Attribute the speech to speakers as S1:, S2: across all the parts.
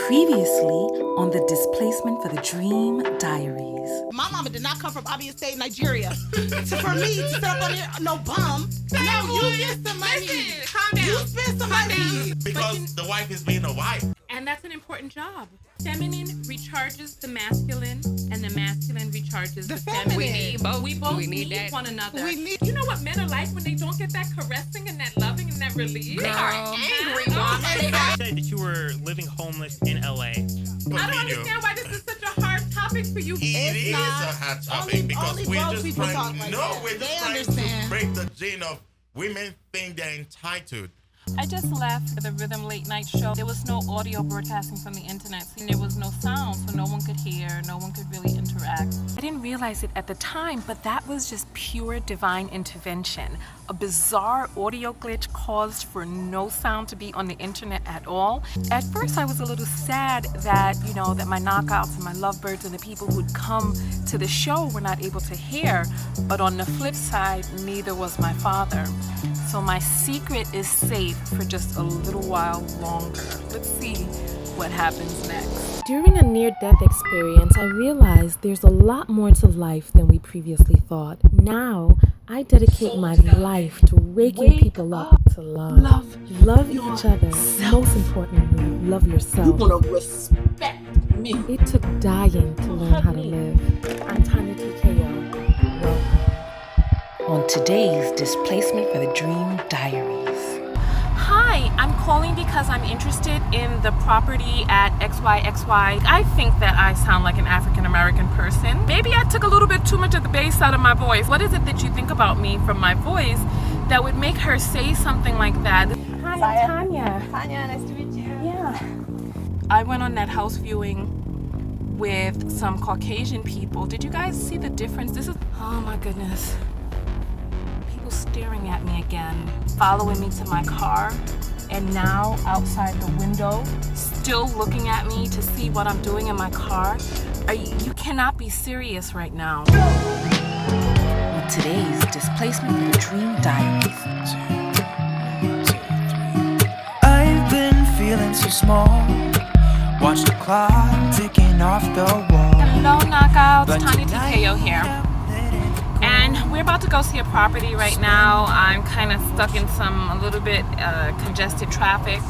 S1: Previously on the Displacement for the Dream Diaries.
S2: My mama did not come from Abia State, Nigeria. So for me to sit up on here, no bum. No, you get some money.
S3: Listen, calm down.
S2: You spend some money.
S4: Because the wife is being a wife.
S3: And that's an important job. Feminine recharges the masculine, and the masculine recharges the feminine. We both need one another. You know what men are like when they don't get that caressing and that loving and that relief? They are angry.
S5: You said that you were living homeless in LA.
S3: I don't understand why this is such a hard topic for you.
S4: It is a hot topic because we're just trying. We're just trying to break the gene of women think they're entitled.
S3: I just left the Rhythm Late Night Show. There was no audio broadcasting from the internet. There was no sound, so no one could hear, no one could really interact. I didn't realize it at the time, but that was just pure divine intervention. A bizarre audio glitch caused for no sound to be on the internet at all. At first, I was a little sad that, that my knockouts and my lovebirds and the people who'd come to the show were not able to hear. But on the flip side, neither was my father. So my secret is safe for just a little while longer. Let's see what happens next.
S6: During a near-death experience, I realized there's a lot more to life than we previously thought. Now, I dedicate my life to waking people up to love. Love each other. Most importantly, love yourself.
S2: You want to respect me.
S6: It took dying to learn how to live. I'm TonyaTko. Welcome.
S1: On today's Displacement for the Dream Diaries.
S3: Hi, I'm calling because I'm interested in the property at XYXY. I think that I sound like an African American person. Maybe I took a little bit too much of the bass out of my voice. What is it that you think about me from my voice that would make her say something like that? Hi, I'm Tonya.
S7: Tonya, nice to meet you.
S3: Yeah. I went on that house viewing with some Caucasian people. Did you guys see the difference? Oh my goodness. Staring at me again, following me to my car, and now outside the window, still looking at me to see what I'm doing in my car. You cannot be serious right now.
S1: On today's Displacement for the Dream Diaries.
S8: I've been feeling so small. Watch the clock ticking off the wall.
S3: Hello, knockouts. TonyaTko here. And we're about to go see a property right now. I'm kind of stuck in a little bit congested traffic.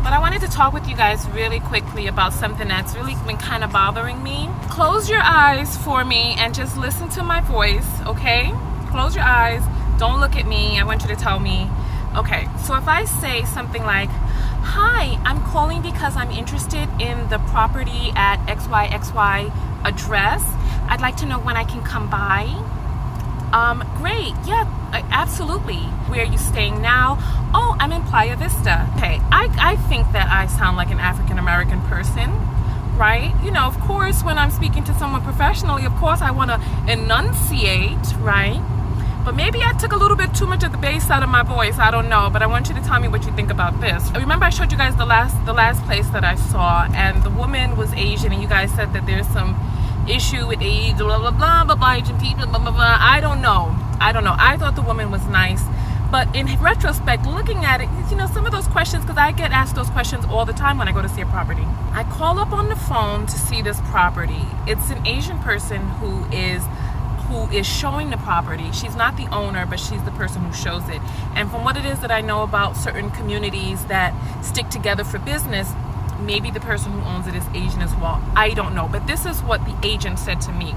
S3: But I wanted to talk with you guys really quickly about something that's really been kind of bothering me. Close your eyes for me and just listen to my voice, okay? Close your eyes. Don't look at me. I want you to tell me. Okay, so if I say something like, hi, I'm calling because I'm interested in the property at XYXY address. I'd like to know when I can come by. Great, yeah, absolutely. Where are you staying now? Oh, I'm in Playa Vista. Okay, I think that I sound like an African American person, right? Of course, when I'm speaking to someone professionally, of course I want to enunciate, right? But maybe I took a little bit too much of the bass out of my voice. I don't know, but I want you to tell me what you think about this. Remember I showed you guys the last place that I saw, and the woman was Asian, and you guys said that there's some issue with age, blah blah blah blah blah, Asian people, blah blah blah. I don't know. I thought the woman was nice, but in retrospect, looking at it, some of those questions, because I get asked those questions all the time when I go to see a property. I call up on the phone to see this property. It's an Asian person who is showing the property. She's not the owner, but she's the person who shows it. And from what it is that I know about certain communities that stick together for business, maybe the person who owns it is Asian as well. I don't know, but this is what the agent said to me.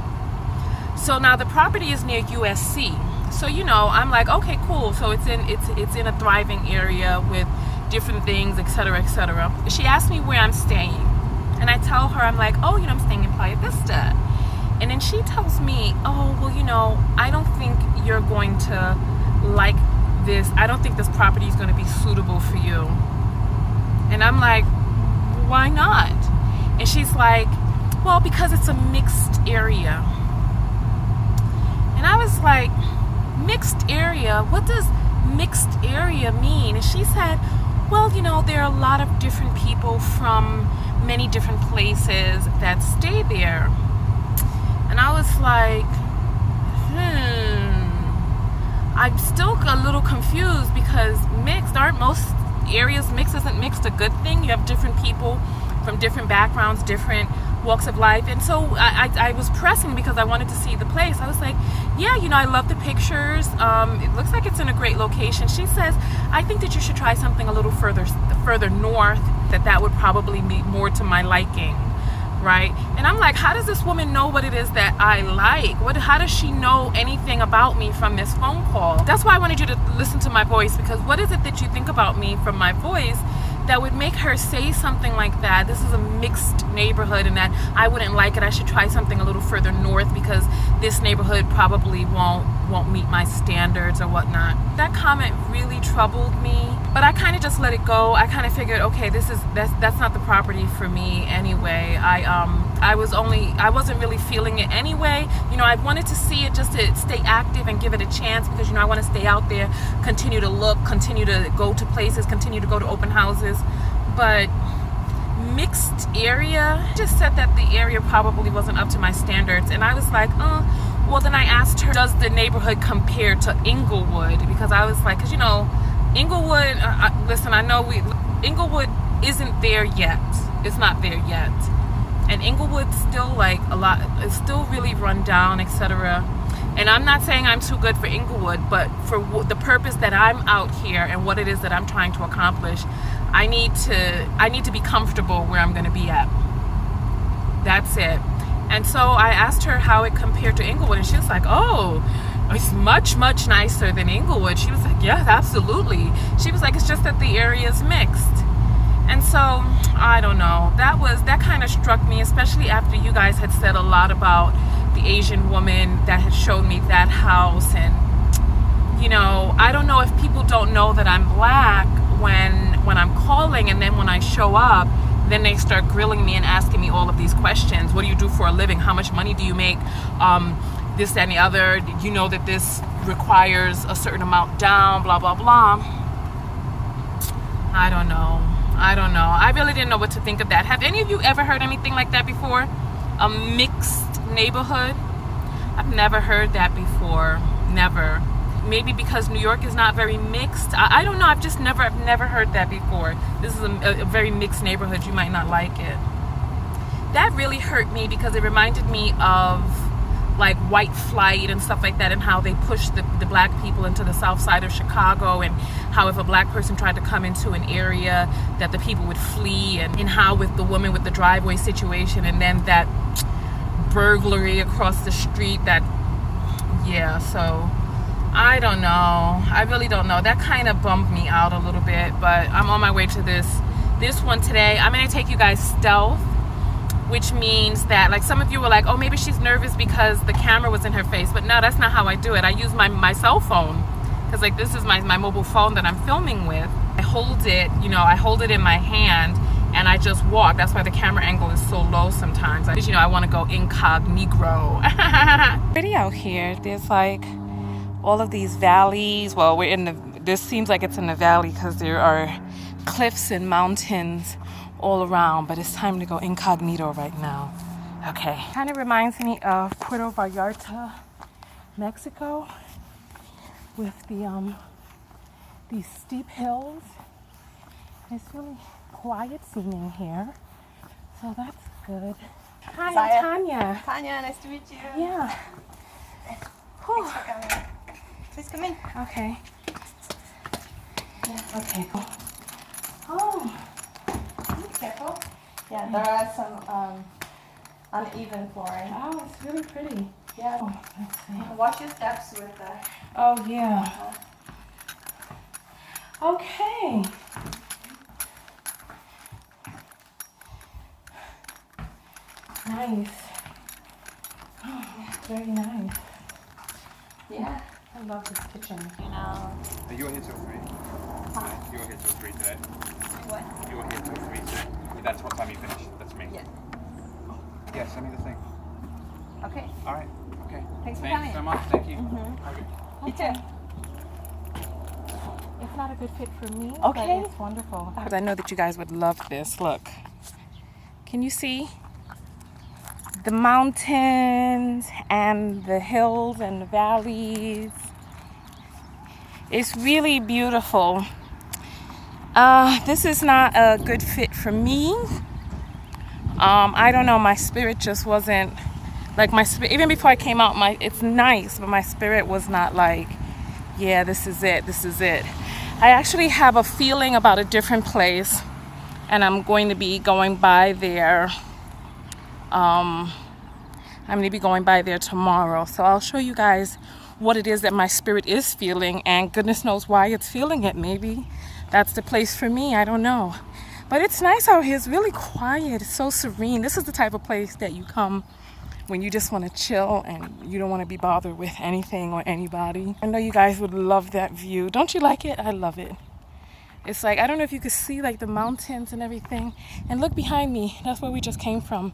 S3: So now the property is near USC. So I'm like, okay, cool. So it's in a thriving area with different things, etc., etc. She asked me where I'm staying, and I tell her, I'm like, oh, I'm staying in Playa Vista. And then she tells me, oh, well, I don't think you're going to like this. I don't think this property is going to be suitable for you. And I'm like, why not? And she's like, well, because it's a mixed area. And I was like, mixed area? What does mixed area mean? And she said, well, there are a lot of different people from many different places that stay there. And I was like, I'm still a little confused because mixed, aren't most areas mixed? Isn't mixed a good thing? You have different people from different backgrounds, different walks of life. And so I was pressing because I wanted to see the place. I was like, yeah, you know, I love the pictures. It looks like it's in a great location. She says, I think that you should try something a little further north, that would probably be more to my liking, right? And I'm like, how does this woman know what it is that I like? How does she know anything about me from this phone call? That's why I wanted you to listen to my voice, because what is it that you think about me from my voice that would make her say something like that? This is a mixed neighborhood and that I wouldn't like it. I should try something a little further north because this neighborhood probably won't meet my standards or whatnot. That comment really troubled me, but I kind of just let it go. I kind of figured, okay, that's not the property for me anyway. I wasn't really feeling it anyway. You know, I wanted to see it just to stay active and give it a chance because, you know, I want to stay out there, continue to look, continue to go to places, continue to go to open houses. But mixed area, just said that the area probably wasn't up to my standards. And I was like, well, then I asked her, does the neighborhood compare to Inglewood? Because I was like, because, you know, Inglewood, listen, I know Inglewood isn't there yet. It's not there yet. And Inglewood's still like it's still really run down, etc. And I'm not saying I'm too good for Inglewood, but for the purpose that I'm out here and what it is that I'm trying to accomplish, I need to be comfortable where I'm going to be at. That's it. And so I asked her how it compared to Inglewood, and she was like, oh, it's much, much nicer than Inglewood. She was like, yeah, absolutely. She was like, it's just that the area is mixed. And so, I don't know. That kind of struck me, especially after you guys had said a lot about the Asian woman that had showed me that house. And, you know, I don't know if people don't know that I'm black when I'm calling, and then when I show up, then they start grilling me and asking me all of these questions. What do you do for a living? How much money do you make? This, that, and the other. You know that this requires a certain amount down, blah, blah, blah. I don't know. I really didn't know what to think of that. Have any of you ever heard anything like that before? A mixed neighborhood? I've never heard that before. Never. Maybe because New York is not very mixed. I don't know. I've never heard that before. This is a very mixed neighborhood. You might not like it. That really hurt me because it reminded me of like white flight and stuff like that, and how they pushed the black people into the south side of Chicago, and how if a black person tried to come into an area that the people would flee, and how with the woman with the driveway situation, and then that burglary across the street, so I don't know. I really don't know. That kind of bummed me out a little bit, but I'm on my way to this one today. I'm going to take you guys stealth, which means that, like, some of you were like, oh, maybe she's nervous because the camera was in her face. But no, that's not how I do it. I use my cell phone, because, like, this is my mobile phone that I'm filming with. I hold it in my hand, and I just walk. That's why the camera angle is so low sometimes. Because, I want to go incognito. Pretty out here. There's, like, all of these valleys. Well, this seems like it's in the valley because there are cliffs and mountains all around, but it's time to go incognito right now. Okay. Kind of reminds me of Puerto Vallarta, Mexico, with these steep hills. It's really quiet seeming here, so that's good. Hi, I'm Tonya.
S7: Tonya, nice to meet you.
S3: Yeah.
S7: Thanks for coming. Please come in.
S3: Okay. Yeah, okay. Oh.
S7: Careful. Yeah, there are some uneven flooring.
S3: Oh, it's really pretty.
S7: Yeah.
S3: Oh, let's see.
S7: Watch your steps with the...
S3: Oh, yeah. Okay. Nice. Oh, very nice.
S7: Yeah.
S3: I love this kitchen.
S9: You were here till 3. You were here till 3 today.
S7: What?
S9: You were here till 3 today. That's what time you finished. That's me.
S7: Yeah.
S9: Yeah, send me the thing.
S7: Okay.
S9: All right. Okay.
S7: Thanks for
S9: Thanks
S7: coming.
S9: so much. Thank you.
S7: Mm-hmm. You too.
S3: It's not a good fit for me,
S7: Okay.
S3: but it's wonderful. I know that you guys would love this. Look. Can you see? The mountains and the hills and the valleys. It's really beautiful. This is not a good fit for me, I don't know, my spirit just wasn't like, my spirit, even before I came out, it's nice, but my spirit was not like, yeah, this is it. I actually have a feeling about a different place, and I'm going to be going by there. I'm going to be going by there tomorrow, so I'll show you guys what it is that my spirit is feeling, and goodness knows why it's feeling it. Maybe that's the place for me, I don't know. But it's nice out here. It's really quiet. It's so serene. This is the type of place that you come when you just want to chill and you don't want to be bothered with anything or anybody. I know you guys would love that view. Don't you like it? I love it. It's like, I don't know if you could see like the mountains and everything. And look behind me. That's where we just came from,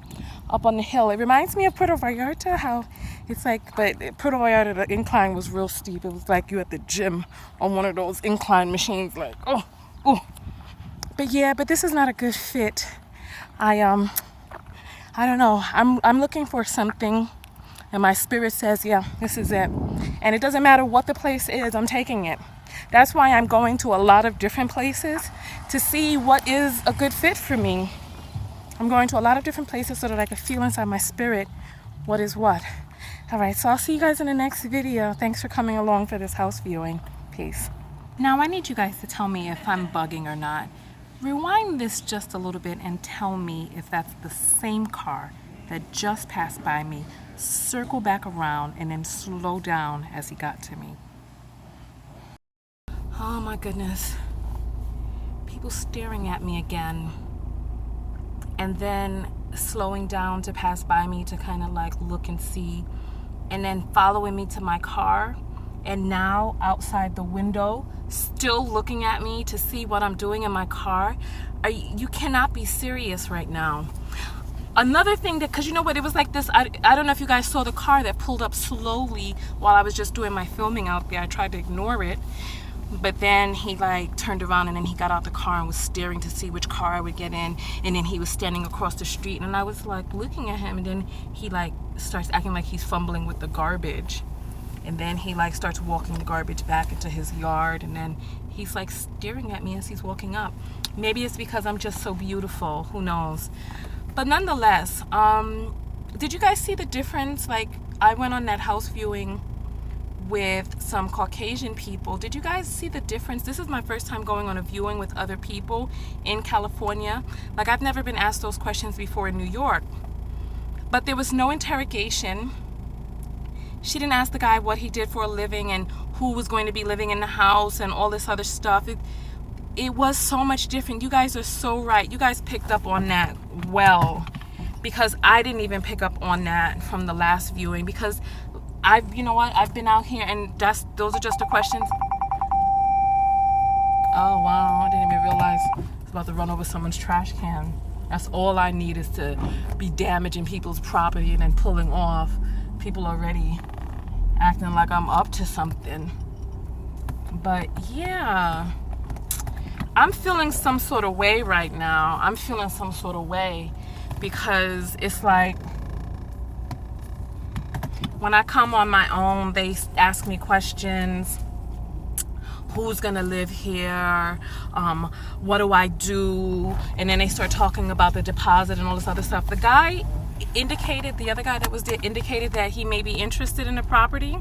S3: up on the hill. It reminds me of Puerto Vallarta, how it's like, but Puerto Vallarta, the incline was real steep. It was like you at the gym on one of those incline machines, like, oh. But yeah, but this is not a good fit. I don't know. I'm looking for something, and my spirit says, yeah, this is it. And it doesn't matter what the place is, I'm taking it. That's why I'm going to a lot of different places to see what is a good fit for me. I'm going to a lot of different places so that I can feel inside my spirit what is what. All right, so I'll see you guys in the next video. Thanks for coming along for this house viewing. Peace. Now I need you guys to tell me if I'm bugging or not. Rewind this just a little bit and tell me if that's the same car that just passed by me, circle back around, and then slow down as he got to me. Oh my goodness. People staring at me again. And then slowing down to pass by me to kind of like look and see. And then following me to my car. And now outside the window, still looking at me to see what I'm doing in my car. You cannot be serious right now. Another thing that, because you know what, it was like this, I don't know if you guys saw the car that pulled up slowly while I was just doing my filming out there. I tried to ignore it, but then he like turned around and then he got out the car and was staring to see which car I would get in, and then he was standing across the street, and I was like looking at him, and then he like starts acting like he's fumbling with the garbage. And then he like starts walking the garbage back into his yard, and then he's like staring at me as he's walking up. Maybe it's because I'm just so beautiful, who knows. But nonetheless, did you guys see the difference? Like, I went on that house viewing with some Caucasian people. Did you guys see the difference? This is my first time going on a viewing with other people in California. Like, I've never been asked those questions before in New York. But there was no interrogation. She didn't ask the guy what he did for a living and who was going to be living in the house and all this other stuff. It was so much different. You guys are so right. You guys picked up on that well, because I didn't even pick up on that from the last viewing, because you know what, I've been out here and those are just the questions. Oh wow, I didn't even realize I was about to run over someone's trash can. That's all I need, is to be damaging people's property and then pulling off. People already acting like I'm up to something. But yeah, I'm feeling some sort of way right now. I'm feeling some sort of way because it's like when I come on my own, they ask me questions. Who's gonna live here? What do I do? And then they start talking about the deposit and all this other stuff. The other guy that was there indicated that he may be interested in the property.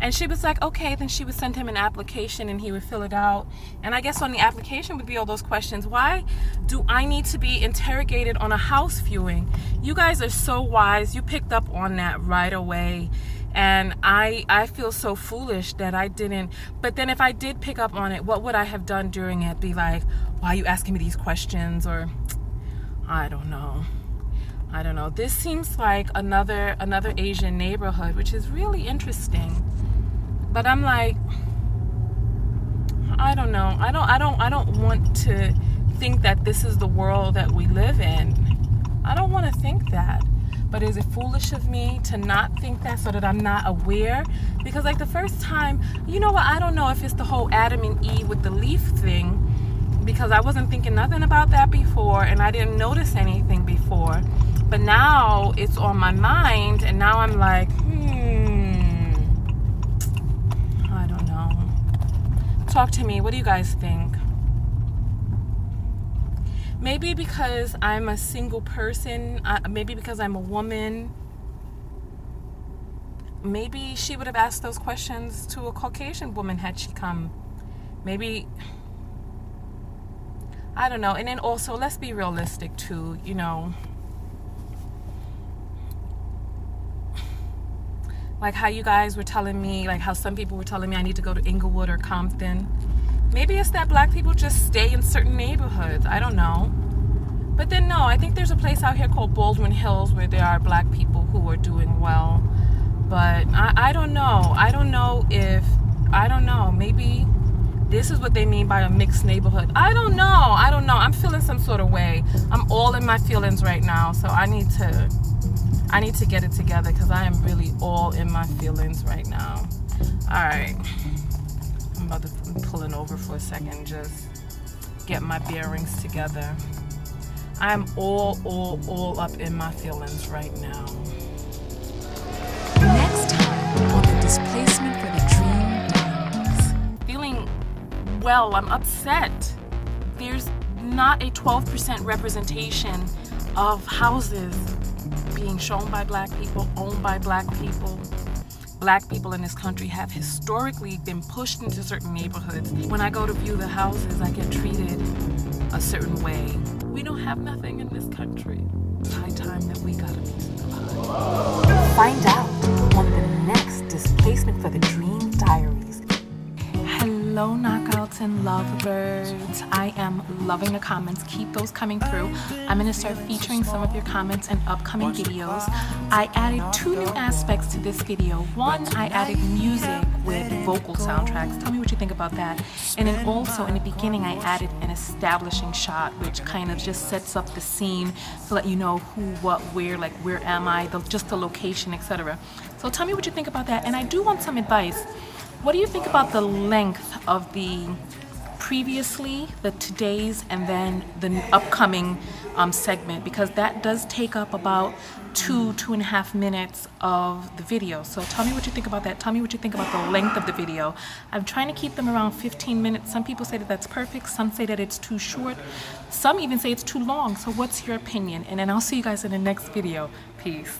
S3: And she was like, okay, then she would send him an application and he would fill it out. And I guess on the application would be all those questions. Why do I need to be interrogated on a house viewing? You guys are so wise. You picked up on that right away. And I feel so foolish that I didn't. But then if I did pick up on it, what would I have done during it? Be like, why are you asking me these questions? Or I don't know. This seems like another Asian neighborhood, which is really interesting. But I'm like, I don't know. I don't want to think that this is the world that we live in. I don't want to think that. But is it foolish of me to not think that, so that I'm not aware? Because like the first time, you know what, I don't know if it's the whole Adam and Eve with the leaf thing, because I wasn't thinking nothing about that before and I didn't notice anything before. But now it's on my mind, and now I'm like, I don't know. Talk to me. What do you guys think? Maybe because I'm a single person, maybe because I'm a woman, maybe she would have asked those questions to a Caucasian woman had she come. Maybe, I don't know. And then also, let's be realistic too, you know. Like how you guys were telling me, like how some people were telling me I need to go to Inglewood or Compton. Maybe it's that black people just stay in certain neighborhoods. I don't know. But then no, I think there's a place out here called Baldwin Hills where there are black people who are doing well. But I don't know. I don't know, maybe this is what they mean by a mixed neighborhood. I don't know. I'm feeling some sort of way. I'm all in my feelings right now, so I need to get it together because I am really all in my feelings right now. All right. I'm pulling over for a second, just get my bearings together. I'm all up in my feelings right now.
S1: Next time on the Displacement for the Dream Diaries.
S3: Feeling, well, I'm upset. There's not a 12% representation of houses being shown by black people, owned by black people. Black people in this country have historically been pushed into certain neighborhoods. When I go to view the houses, I get treated a certain way. We don't have nothing in this country. It's high time that we got a piece of the pie.
S1: Find out on the next Displacement for the Dream Diaries.
S3: Hello, knockouts and lovebirds. I am loving the comments. Keep those coming through. I'm going to start featuring some of your comments in upcoming videos. I added 2 new aspects to this video. One, I added music with vocal soundtracks. Tell me what you think about that. And then also in the beginning, I added an establishing shot, which kind of just sets up the scene to let you know who, what, where, like where am I, just the location, etc. So tell me what you think about that. And I do want some advice. What do you think about the length of the previously, the today's, and then the upcoming segment? Because that does take up about 2.5 minutes of the video. So tell me what you think about that. Tell me what you think about the length of the video. I'm trying to keep them around 15 minutes. Some people say that that's perfect. Some say that it's too short. Some even say it's too long. So what's your opinion? And then I'll see you guys in the next video. Peace.